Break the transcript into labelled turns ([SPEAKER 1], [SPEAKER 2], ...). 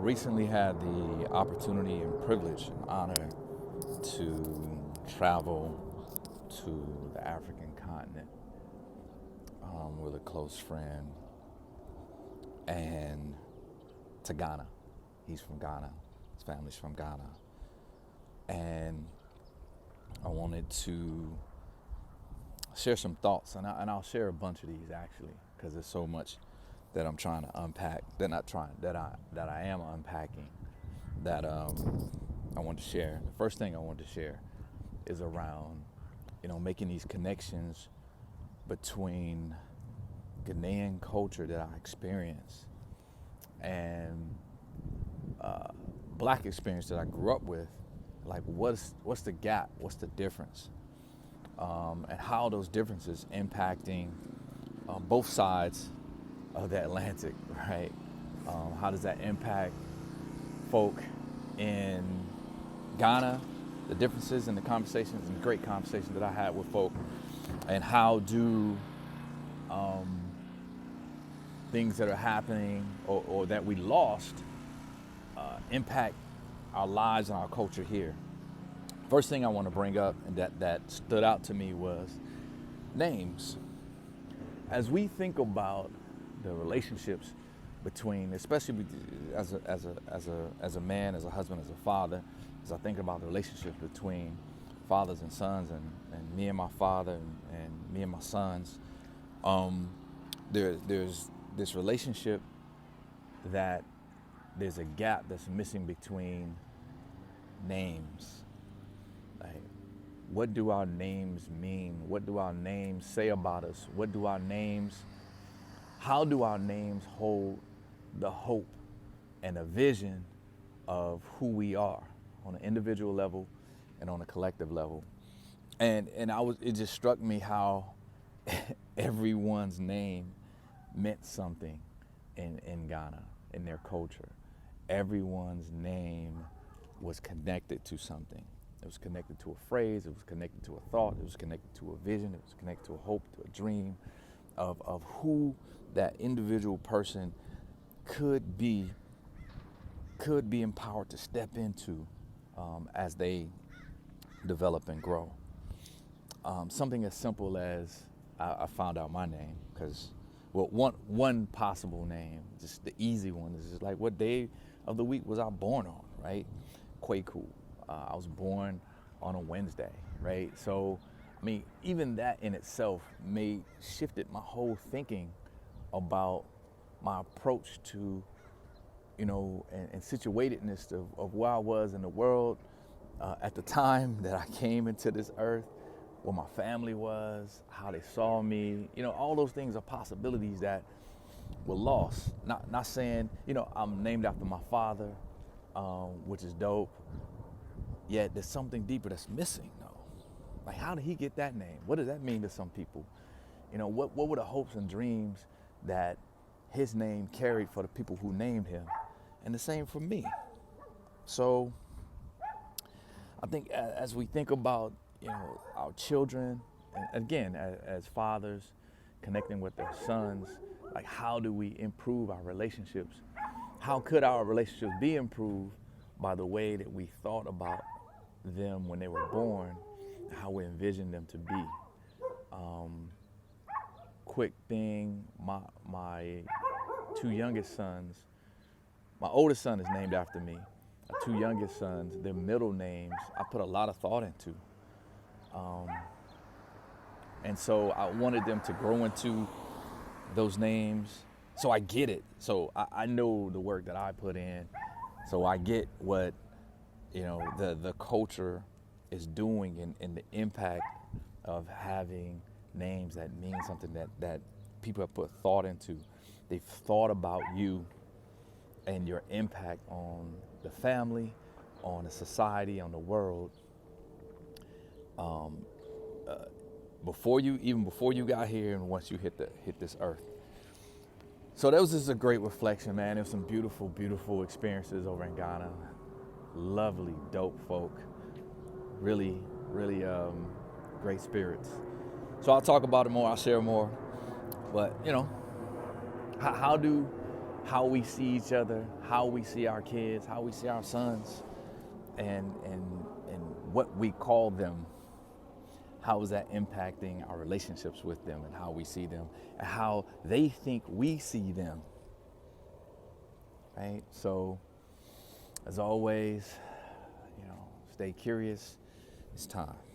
[SPEAKER 1] recently had the opportunity and privilege and honor to travel to the African continent with a close friend and to Ghana. He's from Ghana. His family's from Ghana. And I wanted to share some thoughts, and I'll share a bunch of these actually, because there's so much that I'm trying to unpack. That I am unpacking. That I want to share. The first thing I want to share is around, making these connections between Ghanaian culture that I experience and Black experience that I grew up with. Like, what's the gap? What's the difference? And how those differences impacting both sides of the Atlantic, right? How does that impact folk in Ghana, the differences and the conversations and great conversations that I had with folk, and how do things that are happening or that we lost impact our lives and our culture here. First thing I want to bring up and that stood out to me was names. As we think about the relationships between, especially as a man, as a husband, as a father, as I think about the relationships between fathers and sons, and me and my father and me and my sons, there's this relationship that there's a gap that's missing between names. Like, what do our names mean? What do our names say about us? How do our names hold the hope and a vision of who we are on an individual level and on a collective level? And it just struck me how everyone's name meant something in Ghana, in their culture. Everyone's name was connected to something. It was connected to a phrase, it was connected to a thought, it was connected to a vision, it was connected to a hope, to a dream of who that individual person could be empowered to step into as they develop and grow. Something as simple as I found out my name, because one possible name, just the easy one, is just like, what day of the week was I born on, right? Kwaku. I was born on a Wednesday, right? So, even that in itself shifted my whole thinking about my approach to, and situatedness of where I was in the world at the time that I came into this earth, where my family was, how they saw me. All those things are possibilities that were lost. Not saying, I'm named after my father, which is dope. Yet there's something deeper that's missing, though. Like, how did he get that name? What does that mean to some people? What were the hopes and dreams that his name carried for the people who named him? And the same for me. So I think as we think about, our children, and again, as fathers, connecting with their sons, like, how do we improve our relationships? How could our relationships be improved by the way that we thought about them when they were born, how we envisioned them to be? Quick thing, my two youngest sons, my oldest son is named after me. My two youngest sons, their middle names, I put a lot of thought into. And so I wanted them to grow into those names. So I get it. So I know the work that I put in. So I get what, the culture is doing and the impact of having names that mean something that people have put thought into. They've thought about you and your impact on the family, on the society, on the world. Before you got here and once you hit this earth. So that was just a great reflection, man. There was some beautiful, beautiful experiences over in Ghana. Lovely, dope folk. Really, really great spirits. So I'll talk about it more, I'll share more. But, how do how we see each other, how we see our kids, how we see our sons, and what we call them. How is that impacting our relationships with them and how we see them and how they think we see them, right? So, as always, stay curious. It's time.